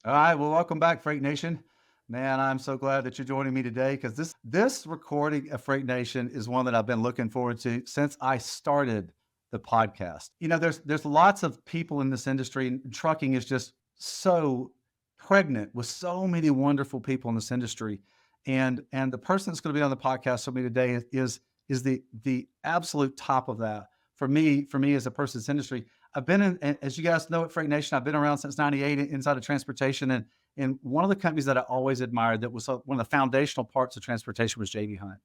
All right, well, welcome back, Freight Nation. Man, I'm so glad that you're joining me today because this recording of Freight Nation is one that I've been looking forward to since I started the podcast. There's lots of people in this industry, and trucking is just so pregnant with so many wonderful people in this industry. And the person that's going to be on the podcast with me today is the absolute top of that for me as a person in this industry. I've been in, as you guys know at Freight Nation, I've been around since '98 inside of transportation. And one of the companies that I always admired that was one of the foundational parts of transportation was J.B. Hunt.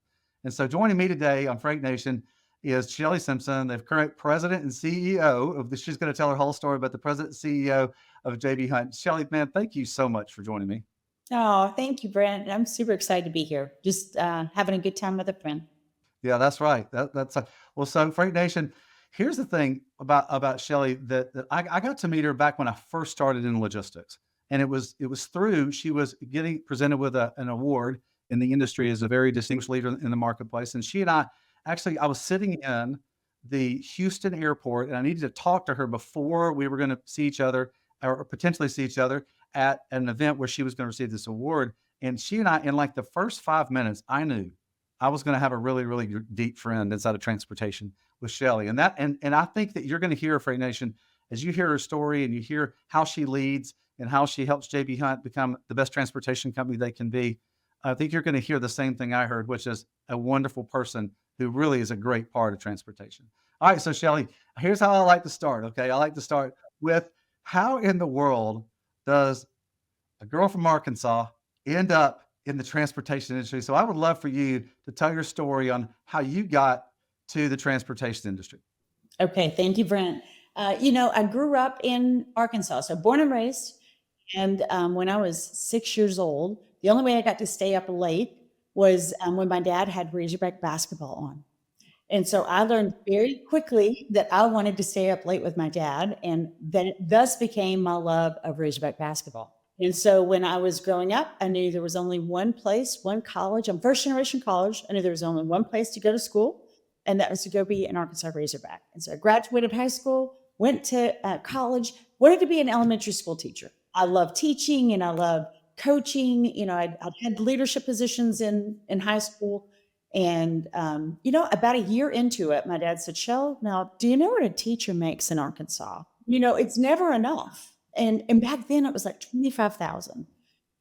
And so joining me today on Freight Nation is Shelley Simpson, the current president and CEO of the, she's going to tell her whole story about the president and CEO of J.B. Hunt. Shelley, man, thank you so much for joining me. Oh, thank you, Brent. I'm super excited to be here. Just having a good time with a friend. Yeah, that's right. That's well. So Freight Nation, here's the thing about Shelley that I got to meet her back when I first started in logistics, and it was through she was getting presented with an award in the industry as a very distinguished leader in the marketplace, and she and I actually I was sitting in the Houston airport, and I needed to talk to her before we were going to see each other or potentially see each other at an event where she was going to receive this award. And she and I, in like the first 5 minutes, I knew I was going to have a really, really deep friend inside of transportation with Shelley. And I think that you're going to hear Freight Nation as you hear her story and you hear how she leads and how she helps JB Hunt become the best transportation company they can be. I think you're going to hear the same thing I heard, which is a wonderful person who really is a great part of transportation. All right, so Shelley, here's how I like to start. Okay, I like to start with how in the world does a girl from Arkansas end up in the transportation industry? So I would love for you to tell your story on how you got to the transportation industry. Okay, thank you, Brent. I grew up in Arkansas, so born and raised. And when I was 6 years old, the only way I got to stay up late was when my dad had Razorback basketball on. And so I learned very quickly that I wanted to stay up late with my dad, and then it thus became my love of Razorback basketball. And so when I was growing up, I knew there was only one place, one college. I'm first generation college. I knew there was only one place to go to school, and that was to go be an Arkansas Razorback. And so I graduated high school, went to college, wanted to be an elementary school teacher. I love teaching and I love coaching. I'd had leadership positions in high school. And, about a year into it, my dad said, Shell, now, do you know what a teacher makes in Arkansas? It's never enough. And back then it was like 25,000.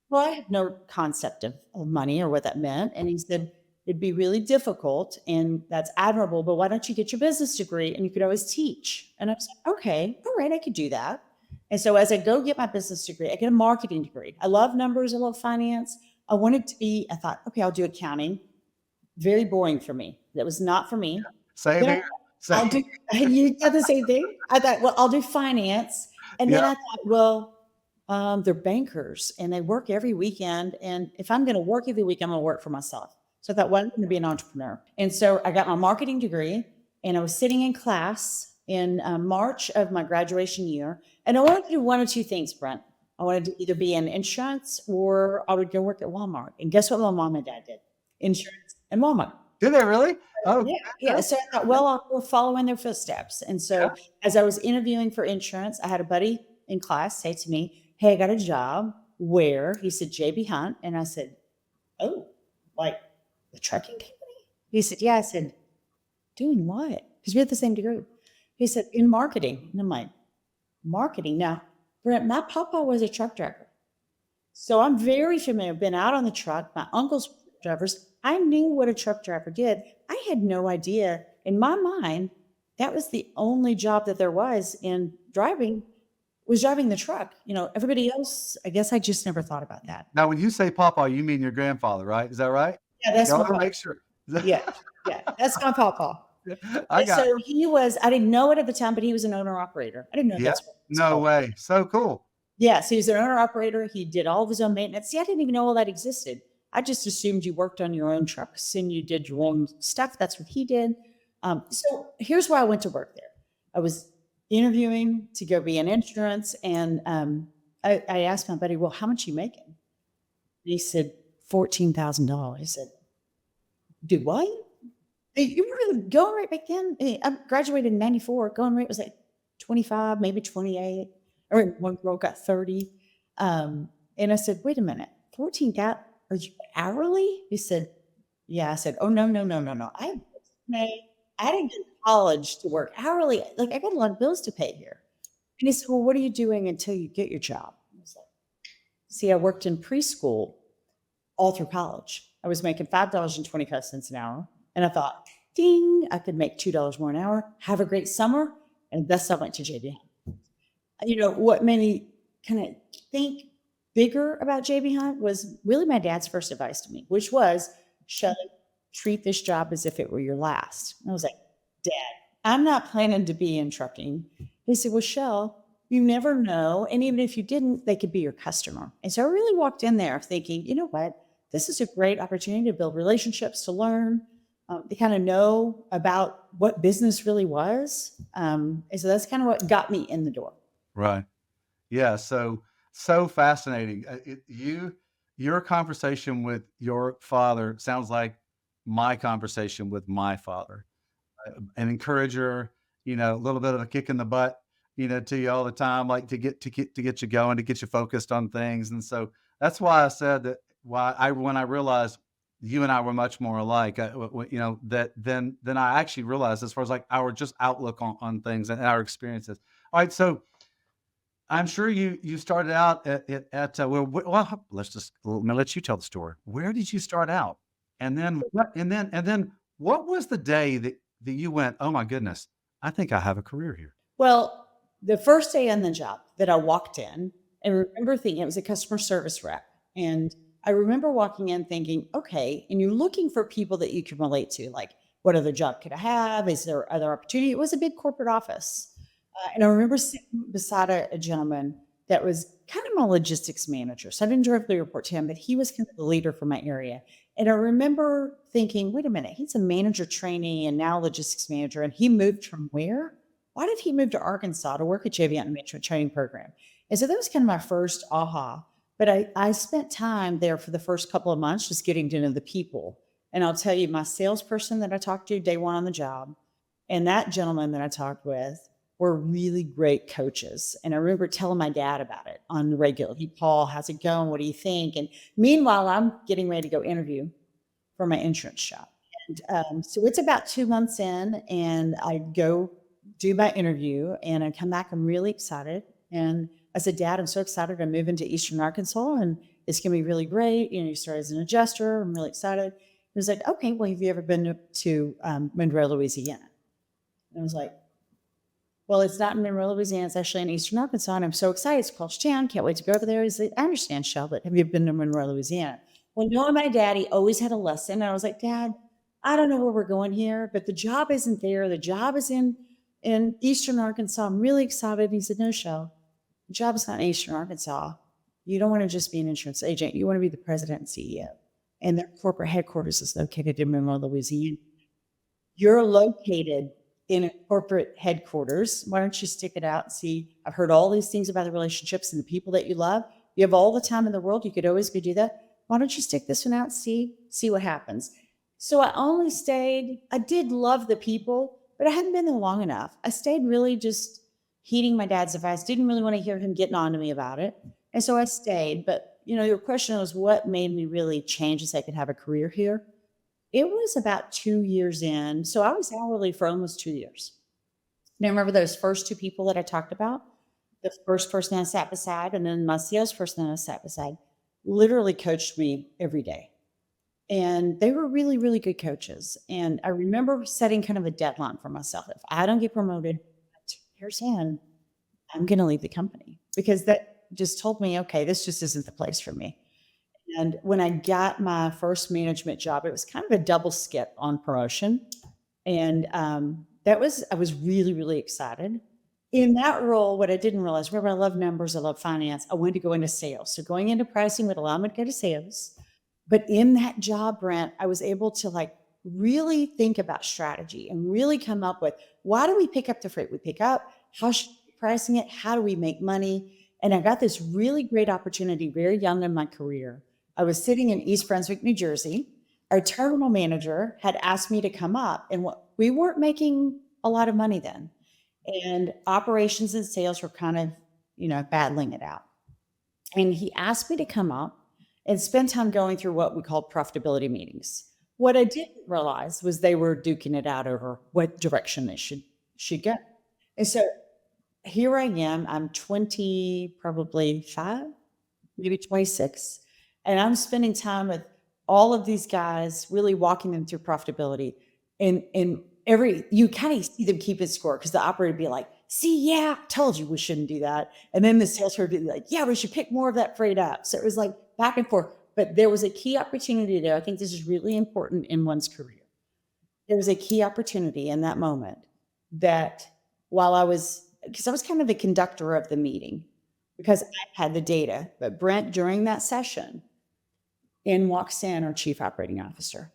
Well, I had no concept of money or what that meant. And he said, it'd be really difficult and that's admirable, but why don't you get your business degree and you could always teach? And I was like, okay, all right, I could do that. And so as I go get my business degree, I get a marketing degree. I love numbers, I love finance. I thought, okay, I'll do accounting. Very boring for me. That was not for me. Same Then here. I'll Same. do, you got the same thing? I thought, well, I'll do finance. And then Yeah. I thought, well, they're bankers and they work every weekend. And if I'm going to work every week, I'm going to work for myself. So I thought, well, I'm going to be an entrepreneur. And so I got my marketing degree and I was sitting in class in March of my graduation year. And I wanted to do one or two things, Brent. I wanted to either be in insurance or I would go work at Walmart. And guess what my mom and dad did? Insurance and Walmart. Did they really? Oh, Yeah, yeah. okay. So I thought, well, I'll follow in their footsteps. And Yeah. so as I was interviewing for insurance, I had a buddy in class say to me, hey, I got a job. Where? He said, JB Hunt. And I said, oh, like the trucking company? He said, yeah. I said, doing what? Because we had the same degree. He said, in marketing. And I'm like, marketing? Now, Brent, my papa was a truck driver. So I'm very familiar. I've been out on the truck. My uncle's drivers. I knew what a truck driver did. I had no idea. In my mind, that was the only job that there was in driving was driving the truck. Everybody else, I guess I just never thought about that. Now, when you say Papa, you mean your grandfather, right? Is that right? Yeah, Yeah, that's I my want to papa. make sure. Yeah, yeah, that's my papa. I And got. so I didn't know it at the time, but he was an owner operator. I didn't know Yeah. that's what it's No called. way. So cool. Yeah, so he's an owner operator. He did all of his own maintenance. See, I didn't even know all that existed. I just assumed you worked on your own trucks and you did your own stuff. That's what he did. So here's why I went to work there. I was interviewing to go be in insurance, and I asked my buddy, "Well, how much are you making?" And he said, $14,000. I said, "Do what? Hey, you were the going rate back then? I graduated in '94. Going rate was like 25, maybe 28. Or one girl got 30. And I said, wait a minute, 14 got, are you hourly? He said, yeah. I said, oh, no, no, no, no, no. I didn't go to college to work hourly. Like, I got a lot of bills to pay here. And he said, well, what are you doing until you get your job? I was like, see, I worked in preschool all through college. I was making $5.25 an hour. And I thought, ding, I could make $2 more an hour, have a great summer. And thus I went to JB. What made me kind of think bigger about JB Hunt was really my dad's first advice to me, which was, Shelley, treat this job as if it were your last. And I was like, Dad, I'm not planning to be in trucking. He said, well, Shell, you never know. And even if you didn't, they could be your customer. And so I really walked in there thinking, you know what? This is a great opportunity to build relationships, to learn, to kind of know about what business really was. And so that's kind of what got me in the door. Right. Yeah. So fascinating. Your conversation with your father sounds like my conversation with my father. An encourager, a little bit of a kick in the butt, to you all the time, like to get you going, to get you focused on things. And so that's why I said that. Why I when I realized you and I were much more alike, that then I actually realized as far as like our just outlook on things and our experiences. All right, so I'm sure you started out well, let me let you tell the story. Where did you start out? And then what was the day that you went, "Oh my goodness, I think I have a career here." Well, the first day on the job that I walked in, I remember thinking it was a customer service rep. And I remember walking in thinking, okay, and you're looking for people that you can relate to, like, what other job could I have? Is there other opportunity? It was a big corporate office. And I remember sitting beside a gentleman that was kind of my logistics manager. So I didn't directly report to him, but he was kind of the leader for my area. And I remember thinking, wait a minute, he's a manager trainee and now logistics manager. And he moved from where? Why did he move to Arkansas to work at J.B. on the management training program? And so that was kind of my first aha. But I spent time there for the first couple of months just getting to know the people. And I'll tell you, my salesperson that I talked to day one on the job and that gentleman that I talked with were really great coaches. And I remember telling my dad about it on the regular. He, Paul, how's it going? What do you think? And meanwhile, I'm getting ready to go interview for my insurance shop. And so it's about 2 months in, and I go do my interview, and I come back. I'm really excited. And I said, Dad, I'm so excited. I'm moving to Eastern Arkansas, and it's going to be really great. You start as an adjuster. I'm really excited. He was like, okay, well, have you ever been to Monroe, Louisiana? And I was like, well, it's not in Monroe, Louisiana. It's actually in Eastern Arkansas. And I'm so excited. It's close town. Can't wait to go over there. He's like, I understand, Shell, but have you been to Monroe, Louisiana? Well, knowing my daddy always had a lesson. And I was like, Dad, I don't know where we're going here, but the job isn't there. The job is in Eastern Arkansas. I'm really excited. And he said, no, Shell, the job is not in Eastern Arkansas. You don't want to just be an insurance agent. You want to be the president and CEO. And their corporate headquarters is located in Monroe, Louisiana. You're located in a corporate headquarters. Why don't you stick it out and see? I've heard all these things about the relationships and the people that you love. You have all the time in the world. You could always go do that. Why don't you stick this one out and see what happens? So I only stayed. I did love the people, but I hadn't been there long enough. I stayed really just heeding my dad's advice. Didn't really want to hear him getting on to me about it. And so I stayed. But, your question was what made me really change so I could have a career here? It was about 2 years in. So I was hourly for almost 2 years. Now, remember those first two people that I talked about? The first person I sat beside, and then my salesperson that I sat beside, literally coached me every day. And they were really, really good coaches. And I remember setting kind of a deadline for myself. If I don't get promoted, 2 years in, I'm going to leave the company, because that just told me, okay, this just isn't the place for me. And when I got my first management job, it was kind of a double skip on promotion. And I was really, really excited. In that role, what I didn't realize, remember, I love numbers, I love finance. I wanted to go into sales. So going into pricing would allow me to go to sales. But in that job, Brent, I was able to really think about strategy and really come up with, why do we pick up the freight we pick up? How should we be pricing it? How do we make money? And I got this really great opportunity very young in my career. I was sitting in East Brunswick, New Jersey. Our terminal manager had asked me to come up, and we weren't making a lot of money then. And operations and sales were kind of, battling it out. And he asked me to come up and spend time going through what we called profitability meetings. What I didn't realize was they were duking it out over what direction they should go. And so here I am, I'm 20, probably 5, maybe 26, and I'm spending time with all of these guys, really walking them through profitability. And every you kind of see them keeping score because the operator would be like, "See, yeah, I told you we shouldn't do that," and then the sales would be like, "Yeah, we should pick more of that freight up." So it was like back and forth. But there was a key opportunity there. I think this is really important in one's career. There was a key opportunity in that moment that while because I was kind of the conductor of the meeting because I had the data, but Brent, during that session, in walks in our chief operating officer.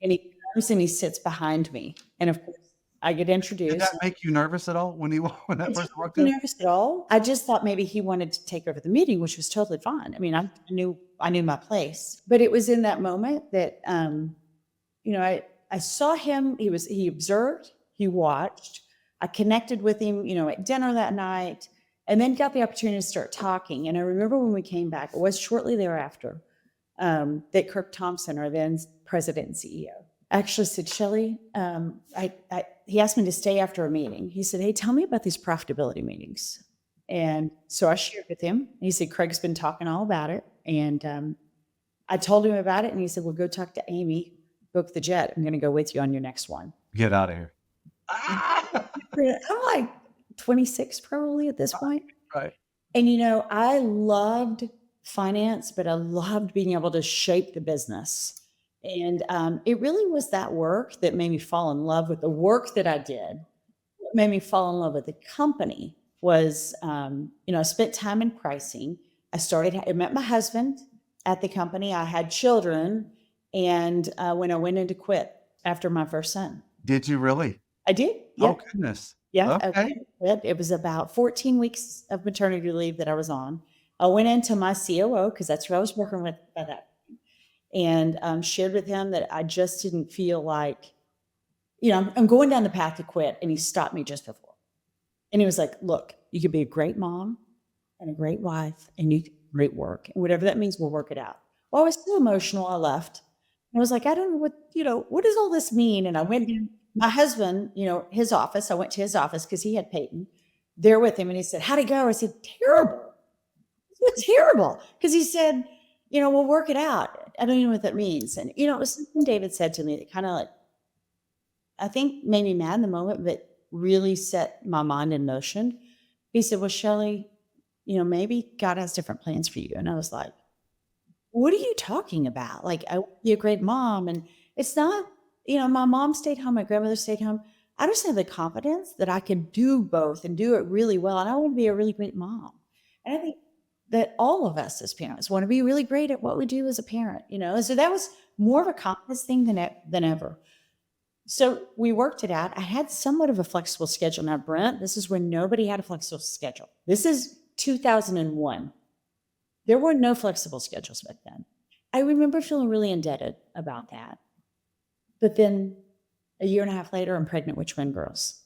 And he comes and he sits behind me. And of course, I get Did that introduced. make you nervous at all when when It that didn't person make walked me in? nervous at all. I just thought maybe he wanted to take over the meeting, which was totally fine. I mean, I knew my place. But it was in that moment that I saw him. He observed, he watched. I connected with him, at dinner that night, and then got the opportunity to start talking. And I remember when we came back, it was shortly thereafter, that Kirk Thompson, our then president and CEO, actually said, Shelley, he asked me to stay after a meeting. He said, hey, tell me about these profitability meetings. And so I shared with him. He said, Craig's been talking all about it. And I told him about it. And he said, well, go talk to Amy, book the jet. I'm going to go with you on your next one. Get out of here. I'm like 26 probably at this point. Right. And, I loved finance, but I loved being able to shape the business. And it really was that work that made me fall in love with the work that I did. What made me fall in love with the company was, I spent time in pricing. I met my husband at the company. I had children. And when I went in to quit after my first son. Did you really? I did. Oh, Yep. goodness. Yeah. Okay. It was about 14 weeks of maternity leave that I was on. I went into my COO because that's who I was working with by that point, and shared with him that I just didn't feel like, I'm going down the path to quit. And he stopped me just before. And he was like, look, you could be a great mom and a great wife and you great work. And whatever that means, we'll work it out. Well, I was so emotional. I left. And I was like, I don't know what does all this mean? And I went to my husband, his office. I went to his office because he had Peyton there with him. And he said, how'd it go? I said, terrible. It's terrible. Because he said, we'll work it out. I don't even know what that means. And, it was something David said to me that kind of like, I think made me mad in the moment, but really set my mind in motion. He said, well, Shelley, maybe God has different plans for you. And I was like, what are you talking about? Like, I want to be a great mom. And it's not, my mom stayed home, my grandmother stayed home. I just have the confidence that I can do both and do it really well. And I want to be a really great mom. And I think that all of us as parents want to be really great at what we do as a parent, And so that was more of a confidence thing than ever. So we worked it out. I had somewhat of a flexible schedule. Now, Brent, this is when nobody had a flexible schedule. This is 2001. There were no flexible schedules back then. I remember feeling really indebted about that. But then a year and a half later, I'm pregnant with twin girls.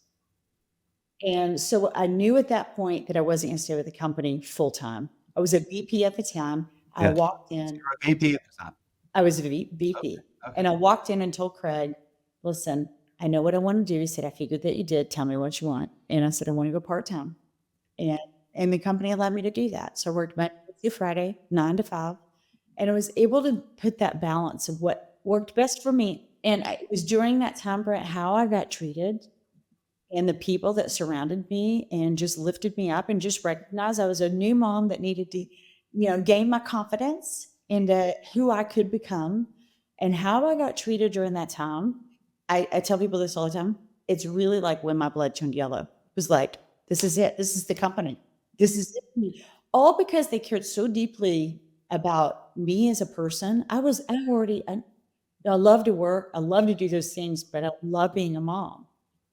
And so I knew at that point that I wasn't going to stay with the company full time. I was a VP at the time. I Yes. walked in. You're a VP at the time. I was a VP. Okay. And I walked in and told Craig, listen, I know what I want to do. He said, I figured that you did. Tell me what you want. And I said, I want to go part-time. And the company allowed me to do that. So I worked Monday through Friday, 9 to 5. And I was able to put that balance of what worked best for me. And it was during that time, Brent, how I got treated and the people that surrounded me and just lifted me up and just recognized I was a new mom that needed to, gain my confidence into who I could become and how I got treated during that time. I tell people this all the time. It's really like when my blood turned yellow. It was like, this is it. This is the company. This is it. All because they cared so deeply about me as a person. I love to work. I love to do those things, but I love being a mom.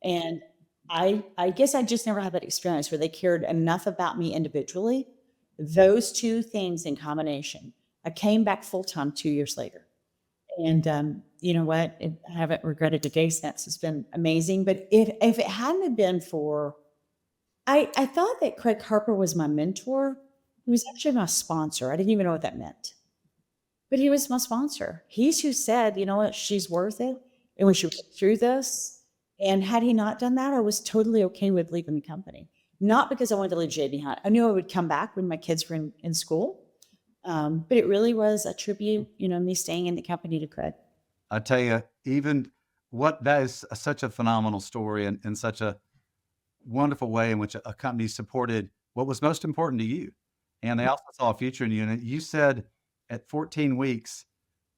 And I guess I just never had that experience where they cared enough about me individually. Those two things in combination. I came back full-time 2 years later. And you know what? I haven't regretted a day since. It's been amazing. But if it hadn't have been for, I thought that Craig Harper was my mentor, He was actually my sponsor. I didn't even know what that meant, but he was my sponsor. He's who said, you know what, she's worth it, and we should get through this. And had he not done that, I was totally okay with leaving the company. Not because I wanted to leave J.B. Hunt. I knew I would come back when my kids were in school, but it really was a tribute, me staying in the company to Craig. I tell you, even what that is such a phenomenal story and such a wonderful way in which a company supported what was most important to you. And they also saw a future in you. And you said at 14 weeks,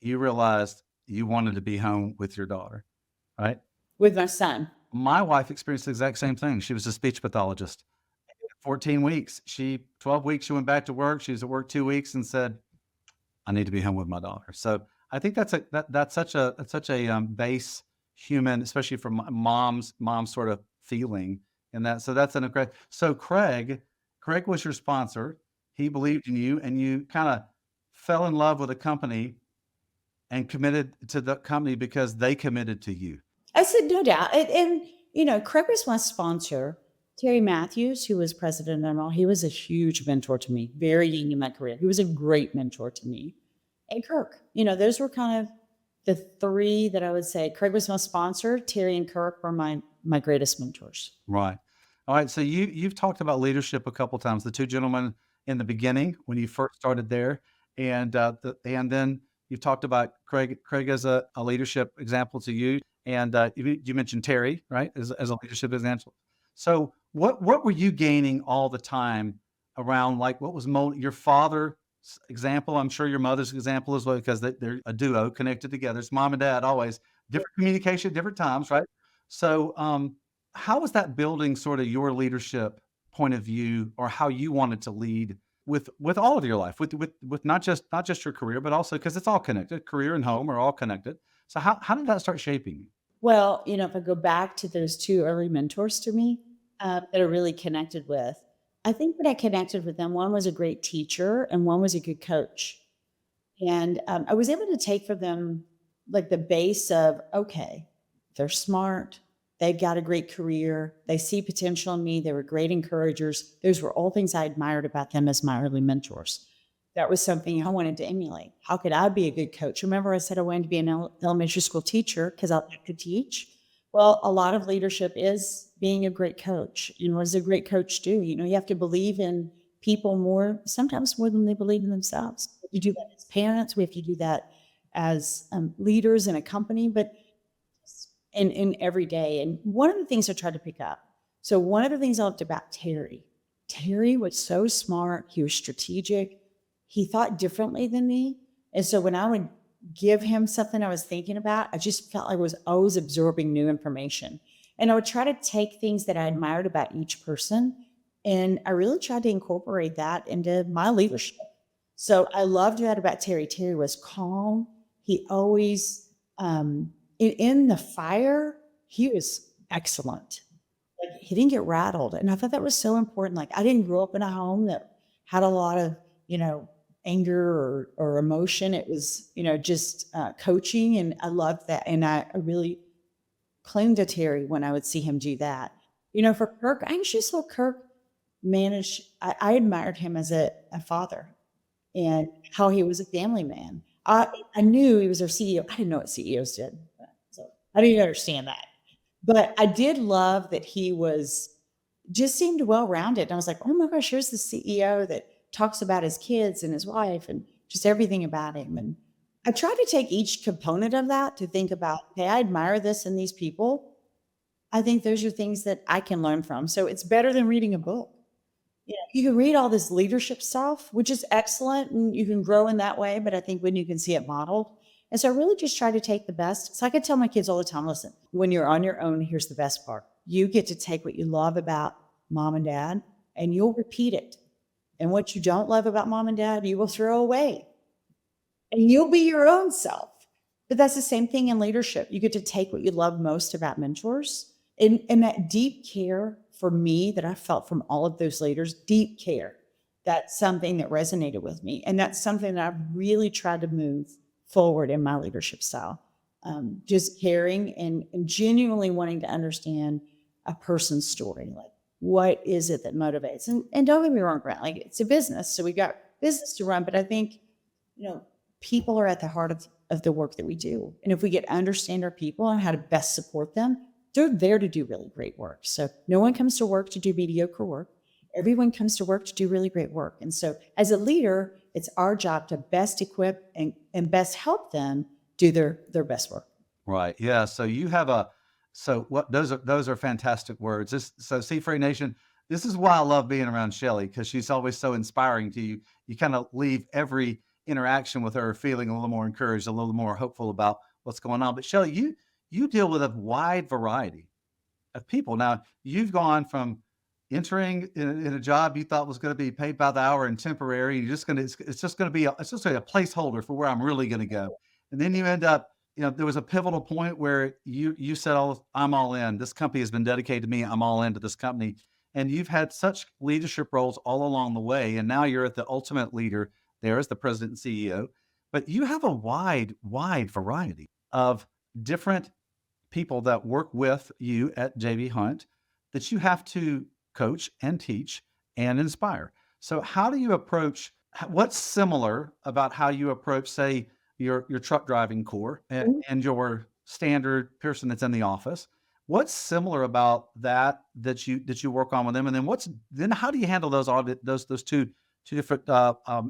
you realized you wanted to be home with your daughter, right? With my son. My wife experienced the exact same thing. She was a speech pathologist. 14 weeks, 12 weeks, she went back to work. She was at work 2 weeks and said, I need to be home with my daughter. So I think that's such a base human, especially for mom's sort of feeling in that. So that's an incredible. So Craig was your sponsor. He believed in you, and you kind of fell in love with a company and committed to the company because they committed to you. I said, no doubt. Craig was my sponsor. Terry Matthews, who was president of all, he was a huge mentor to me, very young in my career. He was a great mentor to me. And Kirk, those were kind of the three that I would say. Craig was my sponsor. Terry and Kirk were my greatest mentors. Right. All right. So you've talked about leadership a couple times. The two gentlemen in the beginning when you first started there, and then you've talked about Craig as a leadership example to you, and you mentioned Terry, right, as a leadership example. So what were you gaining all the time around, like, what was your father's example? I'm sure your mother's example as well, because they're a duo connected together. It's mom and dad always different communication, different times, right? So how was that building sort of your leadership point of view, or how you wanted to lead with all of your life, with not just your career, but also because it's all connected. Career and home are all connected. So how did that start shaping you? Well, if I go back to those two early mentors to me that I really connected with, I think that I connected with them. One was a great teacher, and one was a good coach. And I was able to take from them like the base of, okay, they're smart. They've got a great career. They see potential in me. They were great encouragers. Those were all things I admired about them as my early mentors. That was something I wanted to emulate. How could I be a good coach? Remember, I said I wanted to be an elementary school teacher because I like to teach. Well, a lot of leadership is being a great coach. What does a great coach do? You have to believe in people sometimes more than they believe in themselves. You do that as parents. We have to do that as leaders in a company, but in every day. And one of the things I tried to pick up. So one of the things I loved about Terry was so smart. He was strategic. He thought differently than me. And so when I would give him something I was thinking about, I just felt like I was always absorbing new information. And I would try to take things that I admired about each person, and I really tried to incorporate that into my leadership. So I loved that about Terry. Terry was calm. He always, in the fire, he was excellent. Like, he didn't get rattled. And I thought that was so important. Like, I didn't grow up in a home that had a lot of, anger or emotion. It was, just coaching. And I loved that. And I really clung to Terry when I would see him do that. For Kirk, I just saw Kirk manage. I admired him as a father and how he was a family man. I knew he was our CEO. I didn't know what CEOs did. So I didn't understand that. But I did love that he just seemed well-rounded. And I was like, oh my gosh, here's the CEO that talks about his kids and his wife and just everything about him. And I try to take each component of that to think about, okay, I admire this in these people. I think those are things that I can learn from. So it's better than reading a book. You can read all this leadership stuff, which is excellent, and you can grow in that way. But I think when you can see it modeled. And so I really just try to take the best. So I could tell my kids all the time, listen, when you're on your own, here's the best part. You get to take what you love about mom and dad, and you'll repeat it. And what you don't love about mom and dad, you will throw away. And you'll be your own self. But that's the same thing in leadership. You get to take what you love most about mentors, and that deep care for me that I felt from all of those leaders, deep care. That's something that resonated with me. And that's something that I've really tried to move forward in my leadership style. Just caring and genuinely wanting to understand a person's story. Like, what is it that motivates? And don't get me wrong, Grant, like it's a business. So we've got business to run, but I think, you know, people are at the heart of the work that we do. And if we get to understand our people and how to best support them, they're there to do really great work. So no one comes to work to do mediocre work. Everyone comes to work to do really great work. And so as a leader, it's our job to best equip and best help them do their best work. Right. Yeah. So you have a so what those are fantastic words. So see Free Nation, this is why I love being around Shelley because she's always so inspiring to you. You kind of leave every interaction with her feeling a little more encouraged, a little more hopeful about what's going on. But Shelley, you deal with a wide variety of people. Now, you've gone from entering in a job you thought was going to be paid by the hour and temporary. You're just going to, it's just going to be, it's just a placeholder for where I'm really going to go. And then you end up, there was a pivotal point where you said, "Oh, I'm all in. This company has been dedicated to me. I'm all into this company." And you've had such leadership roles all along the way. And now you're at the ultimate leader there as the president and CEO. But you have a wide variety of different people that work with you at JB Hunt that you have to coach and teach and inspire. So how do you approach what's similar about how you approach, say, your truck driving core and your standard person that's in the office? What's similar about that you work on with them? And then how do you handle those two different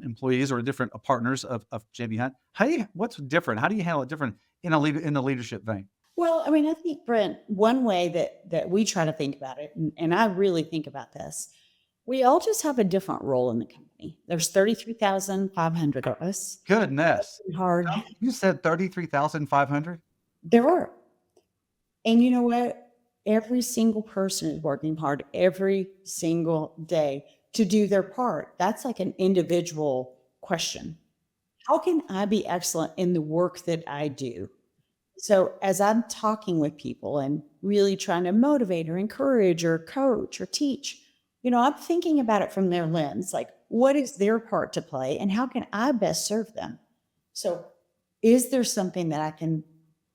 employees or different partners of JB Hunt? What's different? How do you handle it different in the leadership vein? Well, I mean, I think, Brent, one way that we try to think about it, and I really think about this, we all just have a different role in the company. There's 33,500 of us. Goodness. Hard. You said 33,500? There are. And you know what? Every single person is working hard every single day to do their part. That's like an individual question. How can I be excellent in the work that I do? So as I'm talking with people and really trying to motivate or encourage or coach or teach, I'm thinking about it from their lens, like what is their part to play and how can I best serve them? So is there something that I can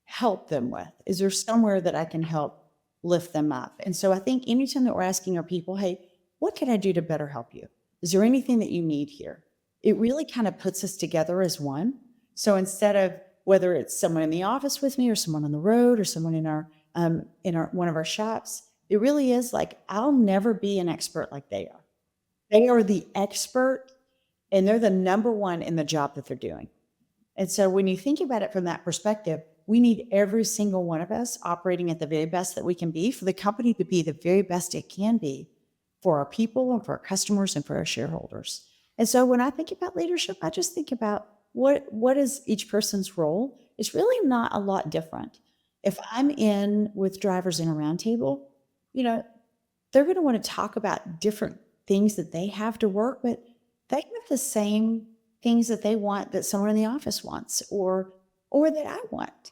help them with? Is there somewhere that I can help lift them up? And so I think anytime that we're asking our people, hey, what can I do to better help you? Is there anything that you need here? It really kind of puts us together as one. So instead of whether it's someone in the office with me or someone on the road or someone in our one of our shops, it really is like I'll never be an expert like they are. They are the expert and they're the number one in the job that they're doing. And so when you think about it from that perspective, we need every single one of us operating at the very best that we can be for the company to be the very best it can be for our people and for our customers and for our shareholders. And so when I think about leadership, I just think about what is each person's role. It's really not a lot different. If I'm in with drivers in a roundtable, they're going to want to talk about different things that they have to work, but they have the same things that they want that someone in the office wants or that I want,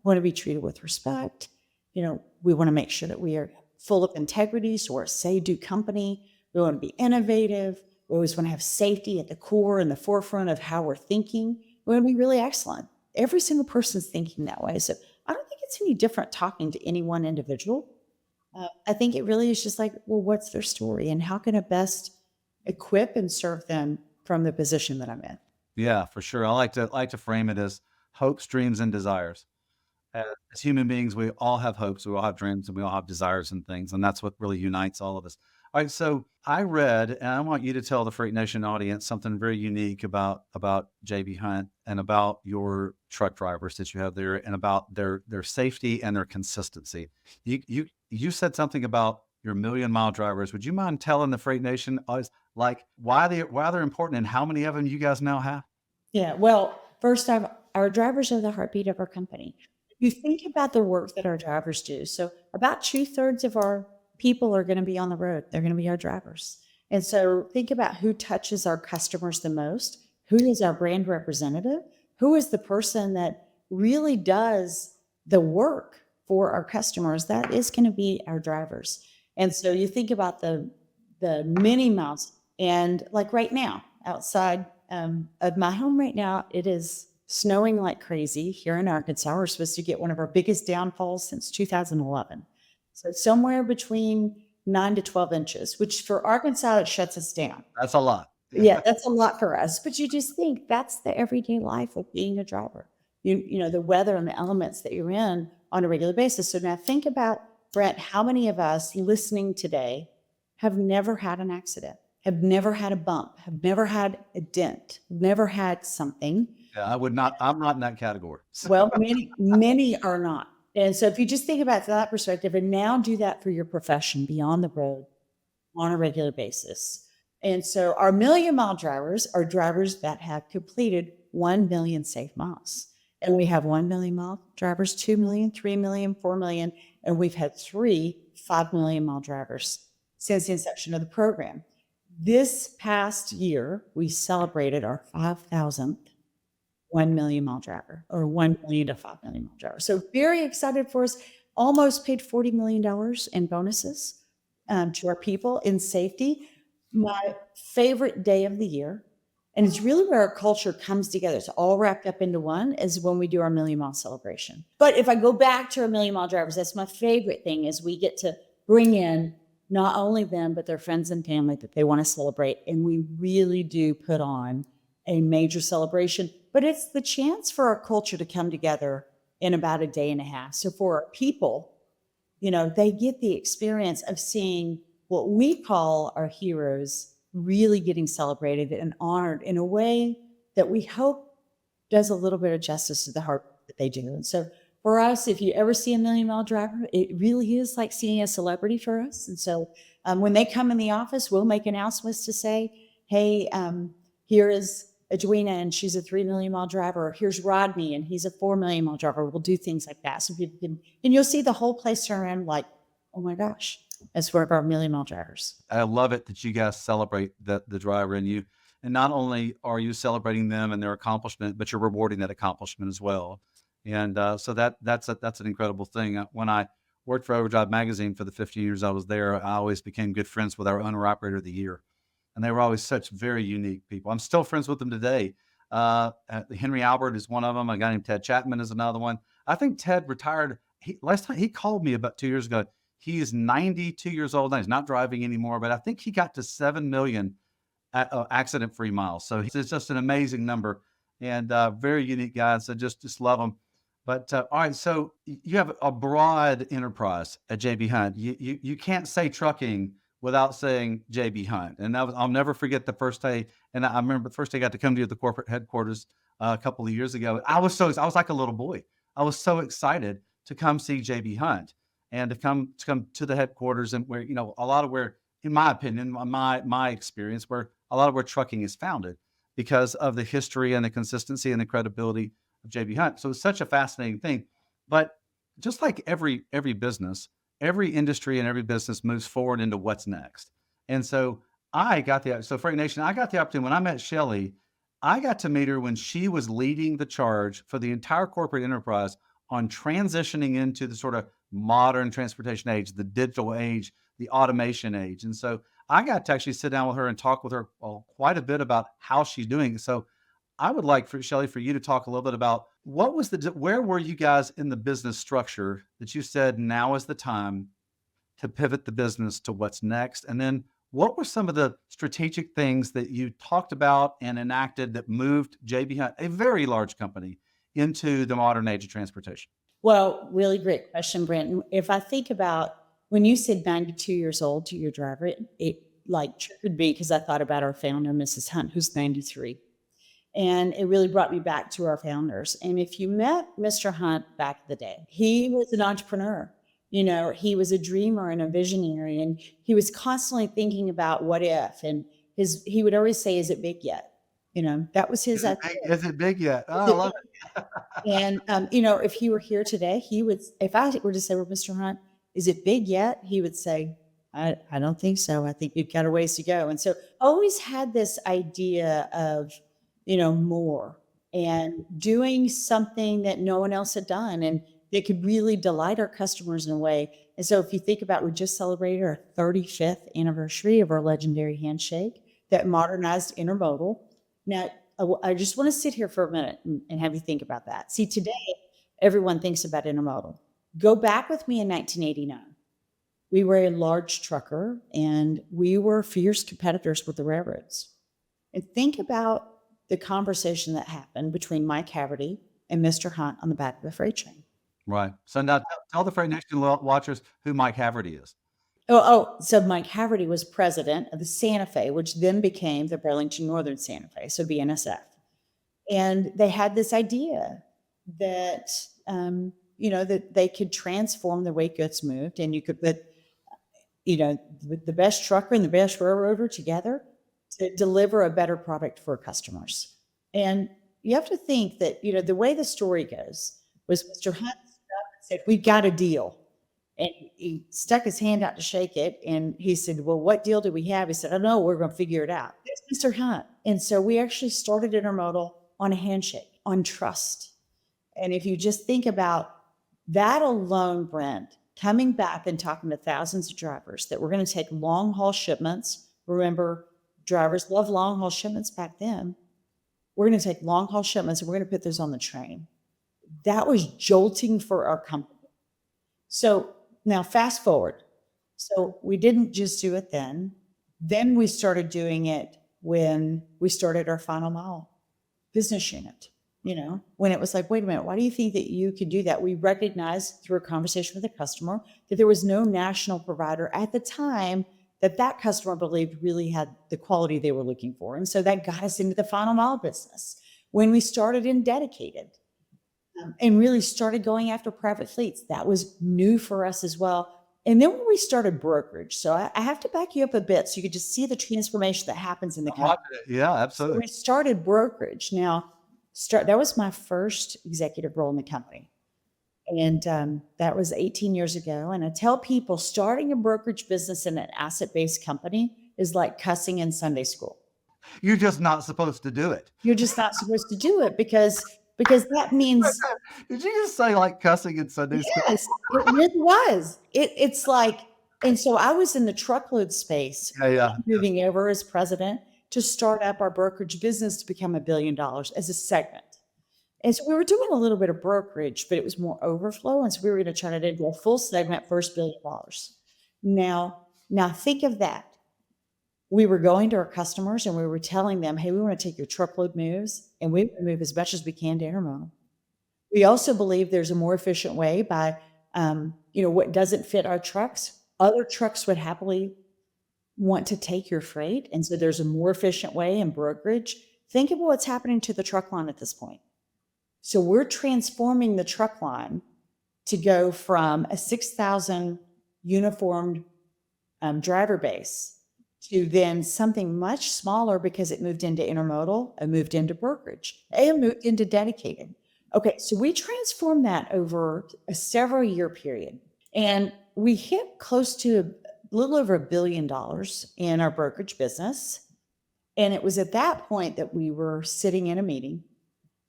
want to be treated with respect. We want to make sure that we are full of integrity. So we're a say-do company. We want to be innovative. We always want to have safety at the core and the forefront of how we're thinking. We want to be really excellent. Every single person's thinking that way. So I don't think it's any different talking to any one individual. I think it really is just like, well, what's their story and how can I best equip and serve them from the position that I'm in? Yeah, for sure. I like to frame it as hopes, dreams, and desires. As human beings, we all have hopes, we all have dreams, and we all have desires and things, and that's what really unites all of us. All right, so I read, and I want you to tell the Freight Nation audience something very unique about JB Hunt and about your truck drivers that you have there, and about their safety and their consistency. You said something about your million-mile drivers. Would you mind telling the Freight Nation like why they're important and how many of them you guys now have? Yeah, well, first off, our drivers are the heartbeat of our company. You think about the work that our drivers do. So about 2/3 of our people are going to be on the road. They're going to be our drivers. And so think about who touches our customers the most, who is our brand representative, who is the person that really does the work for our customers. That is going to be our drivers. And so you think about the many miles, and like right now outside of my home right now, it is snowing like crazy here in Arkansas. We're supposed to get one of our biggest downfalls since 2011. So somewhere between 9 to 12 inches, which for Arkansas, it shuts us down. That's a lot. Yeah, that's a lot for us, but you just think that's the everyday life of being a driver. You know, the weather and the elements that you're in on a regular basis. So now think about, Brent, how many of us listening today have never had an accident, have never had a bump, have never had a dent, never had something. Yeah, I'm not in that category. So, Well, many are not. And so if you just think about that perspective and now do that for your profession beyond the road on a regular basis. And so our million-mile drivers are drivers that have completed 1 million safe miles. And we have 1 million mile drivers, 2 million, 3 million, 4 million, and we've had 5 million mile drivers since the inception of the program. This past year, we celebrated our 5,000th 1 million mile driver, or 1 million to 5 million mile driver. So very excited for us. Almost paid $40 million in bonuses to our people in safety. My favorite day of the year, and it's really where our culture comes together. It's all wrapped up into one, is when we do our million mile celebration. But if I go back to our million mile drivers, that's my favorite thing, is we get to bring in not only them, but their friends and family that they want to celebrate. And we really do put on a major celebration, but it's the chance for our culture to come together in about a day and a half. So for our people, you know, they get the experience of seeing what we call our heroes really getting celebrated and honored in a way that we hope does a little bit of justice to the heart that they do. And so for us, if you ever see a million mile driver, it really is like seeing a celebrity for us. And so when they come in the office, we'll make announcements to say, hey, here is Edwina, and she's a 3 million mile driver. Here's Rodney, and he's a 4 million mile driver. We'll do things like that. So people can, and you'll see the whole place turn around like, oh my gosh, that's one of our million mile drivers. I love it that you guys celebrate the driver and you, and not only are you celebrating them and their accomplishment, but you're rewarding that accomplishment as well. And so that's an incredible thing. When I worked for Overdrive Magazine for the 15 years I was there, I always became good friends with our owner operator of the year, and they were always such very unique people. I'm still friends with them today. Henry Albert is one of them. A guy named Ted Chapman is another one. I think Ted retired. Last time he called me about 2 years ago. He is 92 years old now. He's not driving anymore, but I think he got to 7 million accident-free miles. So it's just an amazing number, and very unique guy. So just love him. But all right, so you have a broad enterprise at J.B. Hunt. You can't say trucking without saying J.B. Hunt. And I'll never forget the first day. And I remember the first day I got to come to the corporate headquarters a couple of years ago. I was like a little boy. I was so excited to come see J.B. Hunt and to come to the headquarters, and where, you know, a lot of where, in my opinion, my experience, where a lot of where trucking is founded because of the history and the consistency and the credibility of J.B. Hunt. So it's such a fascinating thing. But just like every business, every industry and every business moves forward into what's next. And so Freight Nation, I got the opportunity when I met Shelley, I got to meet her when she was leading the charge for the entire corporate enterprise on transitioning into the sort of modern transportation age, the digital age, the automation age. And so I got to actually sit down with her and talk with her quite a bit about how she's doing. So I would like for Shelley, for you to talk a little bit about where were you guys in the business structure that you said now is the time to pivot the business to what's next? And then what were some of the strategic things that you talked about and enacted that moved J.B. Hunt, a very large company, into the modern age of transportation? Well, really great question, Brent. If I think about when you said 92 years old to your driver, it like triggered me because I thought about our founder, Mrs. Hunt, who's 93. And it really brought me back to our founders. And if you met Mr. Hunt back in the day, he was an entrepreneur. You know, he was a dreamer and a visionary, and he was constantly thinking about what if. And he would always say, "Is it big yet?" You know, that was his idea. Is it big yet? Oh, I love it. And you know, if he were here today, he would. If I were to say, "Well, Mr. Hunt, is it big yet?" He would say, "I don't think so. I think you've got a ways to go." And so, I always had this idea of, you know, more and doing something that no one else had done, and that could really delight our customers in a way. And so if you think about, we just celebrated our 35th anniversary of our legendary handshake that modernized intermodal. Now, I just want to sit here for a minute and have you think about that. See, today, everyone thinks about intermodal. Go back with me in 1989. We were a large trucker, and we were fierce competitors with the railroads. And think about the conversation that happened between Mike Haverty and Mr. Hunt on the back of the freight train. Right. So now tell the Freight Nation watchers who Mike Haverty is. So Mike Haverty was president of the Santa Fe, which then became the Burlington Northern Santa Fe, so BNSF. And they had this idea that, that they could transform the way goods moved, and you could put, the best trucker and the best railroader together to deliver a better product for customers. And you have to think that, the way the story goes was Mr. Hunt said, "We've got a deal." And he stuck his hand out to shake it. And he said, "Well, what deal do we have?" He said, "Oh, no, we're going to figure it out." It's Mr. Hunt. And so we actually started Intermodal on a handshake, on trust. And if you just think about that alone, Brent, coming back and talking to thousands of drivers that we're going to take long haul shipments. Remember, drivers love long haul shipments back then. We're going to take long haul shipments and we're going to put those on the train. That was jolting for our company. So now fast forward. So we didn't just do it then. Then we started doing it when we started our final mile business unit. When it was like, wait a minute, why do you think that you could do that? We recognized through a conversation with the customer that there was no national provider at the time that customer believed really had the quality they were looking for. And so that got us into the final mile business. When we started in dedicated, and really started going after private fleets, that was new for us as well. And then when we started brokerage, so I have to back you up a bit so you could just see the transformation that happens in the company. Yeah, So absolutely. we started brokerage. Now, that was my first executive role in the company. And that was 18 years ago. And I tell people starting a brokerage business in an asset-based company is like cussing in Sunday school. You're just not supposed to do it. You're just not supposed to do it because that means. Did you just say like cussing in Sunday school? Yes, it really was. It's like, and so I was in the truckload space, Yeah. moving over as president to start up our brokerage business to become $1 billion as a segment. And so we were doing a little bit of brokerage, but it was more overflow. And so we were going to turn it into a full segment, first $1 billion. Now think of that. We were going to our customers and we were telling them, "Hey, we want to take your truckload moves and we move as much as we can to intermodal." We also believe there's a more efficient way by, what doesn't fit our trucks. Other trucks would happily want to take your freight. And so there's a more efficient way in brokerage. Think of what's happening to the truck line at this point. So we're transforming the truck line to go from a 6,000 uniformed driver base to then something much smaller because it moved into intermodal and moved into brokerage and moved into dedicated. Okay, so we transformed that over a several year period, and we hit close to a little over $1 billion in our brokerage business. And it was at that point that we were sitting in a meeting,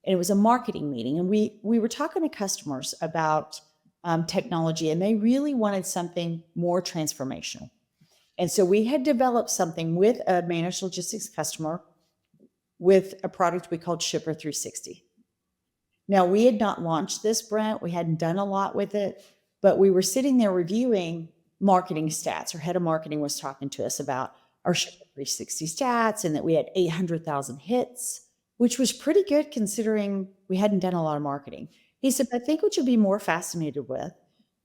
and it was a marketing meeting, and we were talking to customers about technology, and they really wanted something more transformational. And so we had developed something with a managed logistics customer with a product we called Shipper 360. Now, we had not launched this, Brent. We hadn't done a lot with it, but we were sitting there reviewing marketing stats. Our head of marketing was talking to us about our Shipper 360 stats and that we had 800,000 hits, which was pretty good considering we hadn't done a lot of marketing. He said, "I think what you'll be more fascinated with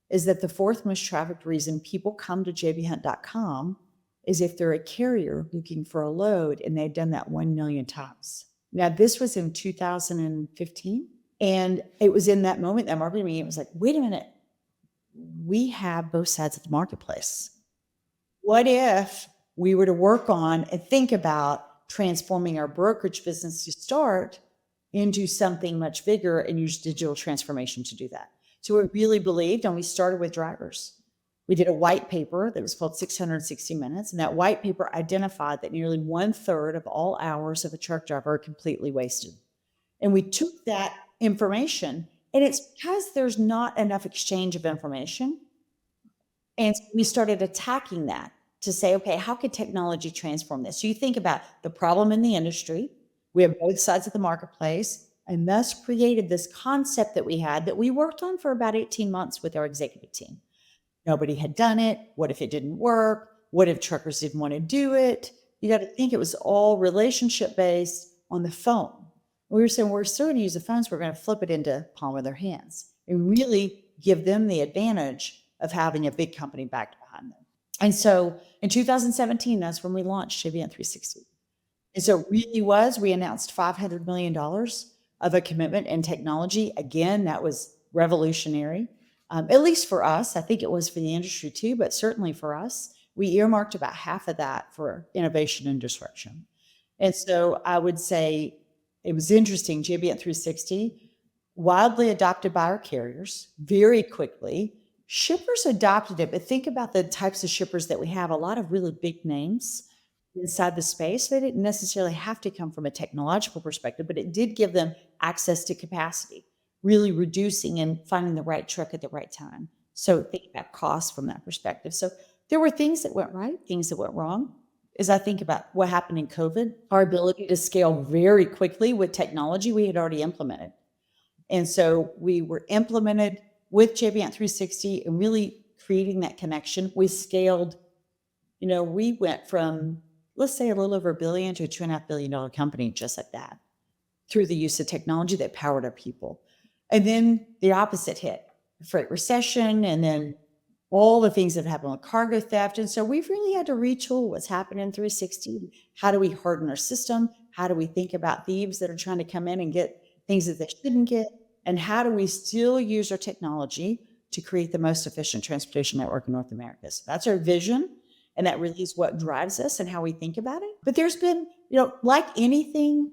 is that the fourth most trafficked reason people come to jbhunt.com is if they're a carrier looking for a load, and they've done that 1 million times." Now, this was in 2015. And it was in that moment, that marketing meeting, it was like, wait a minute, we have both sides of the marketplace. What if we were to work on and think about transforming our brokerage business to start into something much bigger and use digital transformation to do that? So we really believed, and we started with drivers. We did a white paper that was called 660 Minutes, and that white paper identified that nearly 1/3 of all hours of a truck driver are completely wasted. And we took that information, and it's because there's not enough exchange of information. And we started attacking that to say, okay, how could technology transform this? So you think about the problem in the industry. We have both sides of the marketplace, and thus created this concept that we had that we worked on for about 18 months with our executive team. Nobody had done it. What if it didn't work? What if truckers didn't want to do it? You got to think it was all relationship based on the phone. We were saying we're still going to use the phones. We're going to flip it into palm of their hands and really give them the advantage of having a big company backed behind them. And so in 2017, that's when we launched JB 360. And so it really was, we announced $500 million of a commitment in technology. Again, that was revolutionary, at least for us. I think it was for the industry too, but certainly for us. We earmarked about half of that for innovation and disruption. And so I would say it was interesting, JB 360, wildly adopted by our carriers very quickly. Shippers adopted it, but think about the types of shippers that we have, a lot of really big names inside the space. They didn't necessarily have to come from a technological perspective, but it did give them access to capacity, really reducing and finding the right truck at the right time. So think about cost from that perspective. So there were things that went right, things that went wrong. As I think about what happened in COVID, our ability to scale very quickly with technology we had already implemented. And so we were implemented with JB 360 and really creating that connection. We scaled, we went from, let's say, a little over $1 billion to a $2.5 billion company just like that through the use of technology that powered our people. And then the opposite hit, the freight recession, and then all the things that happened with cargo theft. And so we've really had to retool what's happened in 360. How do we harden our system? How do we think about thieves that are trying to come in and get things that they shouldn't get? And how do we still use our technology to create the most efficient transportation network in North America? So that's our vision. And that really is what drives us and how we think about it. But there's been, like anything,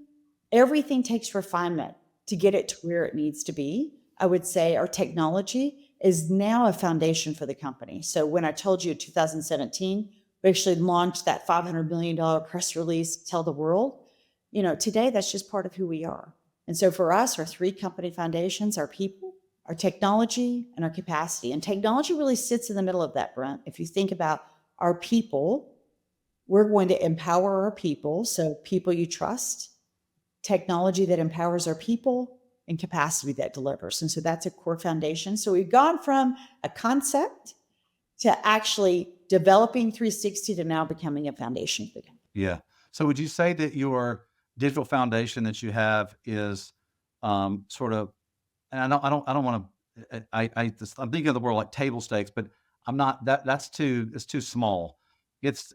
everything takes refinement to get it to where it needs to be. I would say our technology is now a foundation for the company. So when I told you in 2017, we actually launched that $500 million press release, Tell the World, today that's just part of who we are. And so for us, our 3 company foundations, our people, our technology, and our capacity. And technology really sits in the middle of that, Brent. If you think about our people, we're going to empower our people. So people you trust, technology that empowers our people, and capacity that delivers. And so that's a core foundation. So we've gone from a concept to actually developing 360 to now becoming a foundation for the company. Yeah. So would you say that your digital foundation that you have is sort of, and I don't want to, I'm thinking of the word like table stakes, but I'm not, it's too small. It's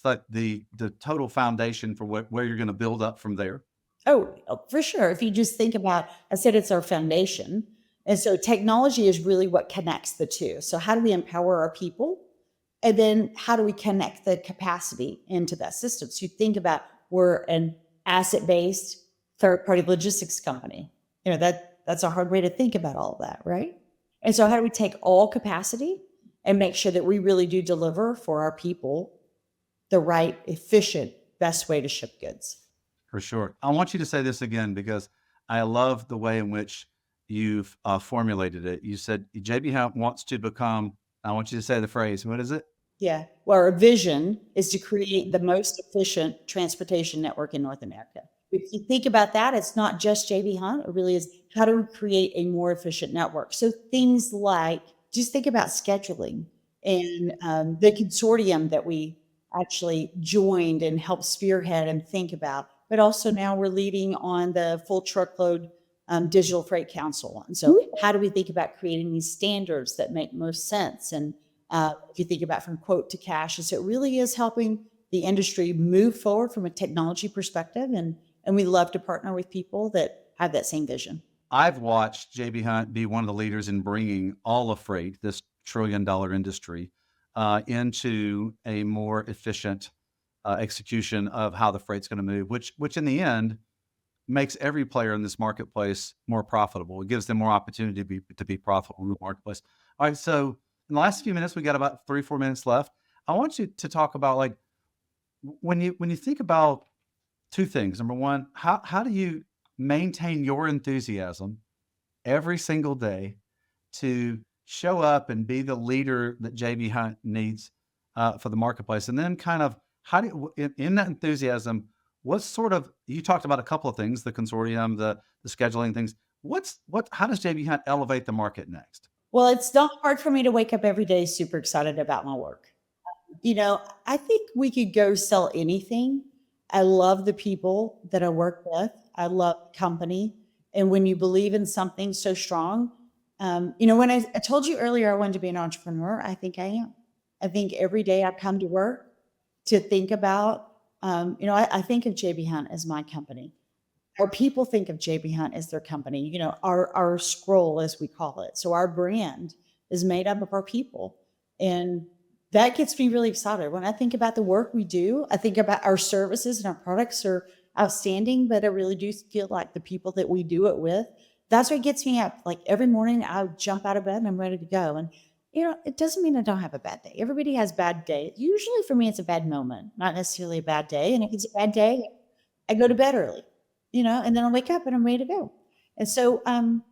like the total foundation for where you're going to build up from there. Oh, for sure. If you just think about, I said it's our foundation. And so technology is really what connects the two. So how do we empower our people? And then how do we connect the capacity into that system? So you think about, we're an asset-based third-party logistics company. That's a hard way to think about all of that, right? And so how do we take all capacity and make sure that we really do deliver for our people the right, efficient, best way to ship goods? For sure. I want you to say this again because I love the way in which you've formulated it. You said JB wants to become, I want you to say the phrase, what is it? Yeah. Well, our vision is to create the most efficient transportation network in North America. If you think about that, it's not just JB Hunt. It really is, how do we create a more efficient network? So things like, just think about scheduling and the consortium that we actually joined and helped spearhead and think about. But also now we're leading on the full truckload digital freight council. And so how do we think about creating these standards that make most sense? And if you think about from quote to cash, so it really is helping the industry move forward from a technology perspective. And we love to partner with people that have that same vision. I've watched JB Hunt be one of the leaders in bringing all of freight, this trillion-dollar industry, into a more efficient execution of how the freight's going to move, which in the end makes every player in this marketplace more profitable. It gives them more opportunity to be profitable in the marketplace. All right, so in the last few minutes, we got about 3-4 minutes left. I want you to talk about, like, when you think about 2 things. Number one, how do you maintain your enthusiasm every single day to show up and be the leader that JB Hunt needs for the marketplace? And then kind of how do you, in that enthusiasm, what sort of, you talked about a couple of things, the consortium, the scheduling things. How does JB Hunt elevate the market next? Well, it's not hard for me to wake up every day super excited about my work. I think we could go sell anything. I love the people that I work with. I love the company. And when you believe in something so strong, when I told you earlier I wanted to be an entrepreneur, I think I am. I think every day I come to work to think about, I think of JB Hunt as my company, or people think of JB Hunt as their company, our scroll, as we call it. So our brand is made up of our people. And that gets me really excited. When I think about the work we do, I think about our services and our products are outstanding, but I really do feel like the people that we do it with, that's what gets me up. Like every morning I jump out of bed and I'm ready to go. And it doesn't mean I don't have a bad day. Everybody has bad days. Usually for me, it's a bad moment, not necessarily a bad day. And if it's a bad day, I go to bed early, and then I wake up and I'm ready to go. And so,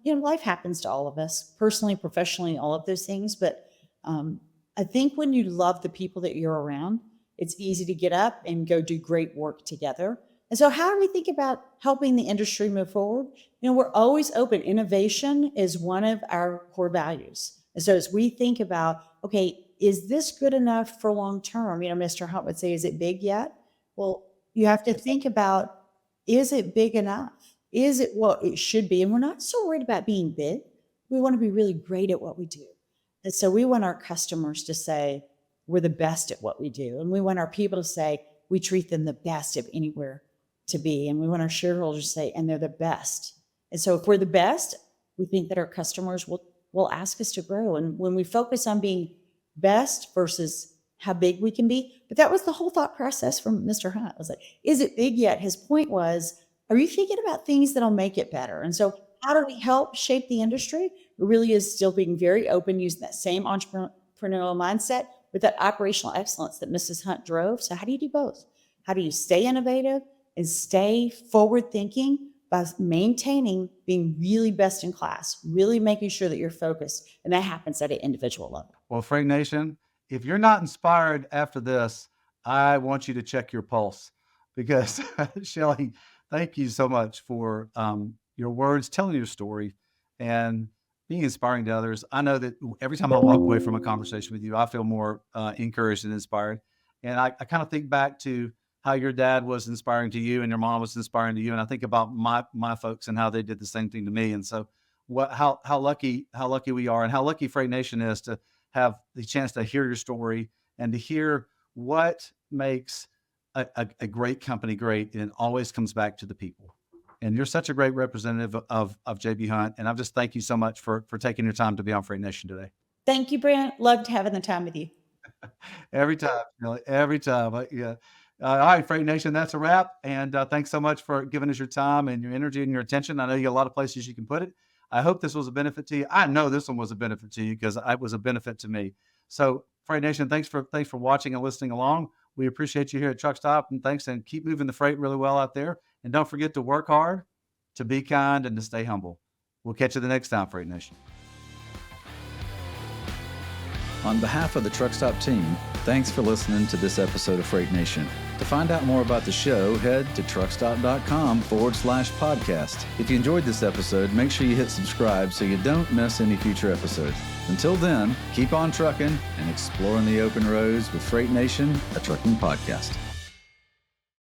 life happens to all of us, personally, professionally, all of those things. But I think when you love the people that you're around, it's easy to get up and go do great work together. And so, how do we think about helping the industry move forward? We're always open. Innovation is one of our core values. And so, as we think about, okay, is this good enough for long term? Mr. Hunt would say, is it big yet? Well, you have to think about, is it big enough? Is it what it should be? And we're not so worried about being big. We want to be really great at what we do. And so we want our customers to say, we're the best at what we do. And we want our people to say, we treat them the best of anywhere to be. And we want our shareholders to say, and they're the best. And so if we're the best, we think that our customers will ask us to grow. And when we focus on being best versus how big we can be, but that was the whole thought process from Mr. Hunt. I was like, is it big yet? His point was, are you thinking about things that'll make it better? And so how do we help shape the industry? It really is still being very open, using that same entrepreneurial mindset with that operational excellence that Mrs. Hunt drove. So how do you do both? How do you stay innovative and stay forward thinking by maintaining being really best in class, really making sure that you're focused? And that happens at an individual level. Well, Freight Nation, if you're not inspired after this, I want you to check your pulse because Shelley, thank you so much for your words, telling your story, and being inspiring to others. I know that every time I walk away from a conversation with you, I feel more encouraged and inspired. And I kind of think back to how your dad was inspiring to you and your mom was inspiring to you. And I think about my folks and how they did the same thing to me. And so how lucky we are, and how lucky Freight Nation is to have the chance to hear your story and to hear what makes a great company great. And it always comes back to the people. And you're such a great representative of JB Hunt. And I just thank you so much for taking your time to be on Freight Nation today. Thank you, Brent. Loved having the time with you. Every time, Shelley, every time. Yeah. All right, Freight Nation, that's a wrap. And thanks so much for giving us your time and your energy and your attention. I know you got a lot of places you can put it. I hope this was a benefit to you. I know this one was a benefit to you because it was a benefit to me. So, Freight Nation, thanks for watching and listening along. We appreciate you here at Truck Stop, and thanks, and keep moving the freight really well out there. And don't forget to work hard, to be kind, and to stay humble. We'll catch you the next time, Freight Nation. On behalf of the Truck Stop team, thanks for listening to this episode of Freight Nation. To find out more about the show, head to truckstop.com/podcast. If you enjoyed this episode, make sure you hit subscribe so you don't miss any future episodes. Until then, keep on trucking and exploring the open roads with Freight Nation, a trucking podcast.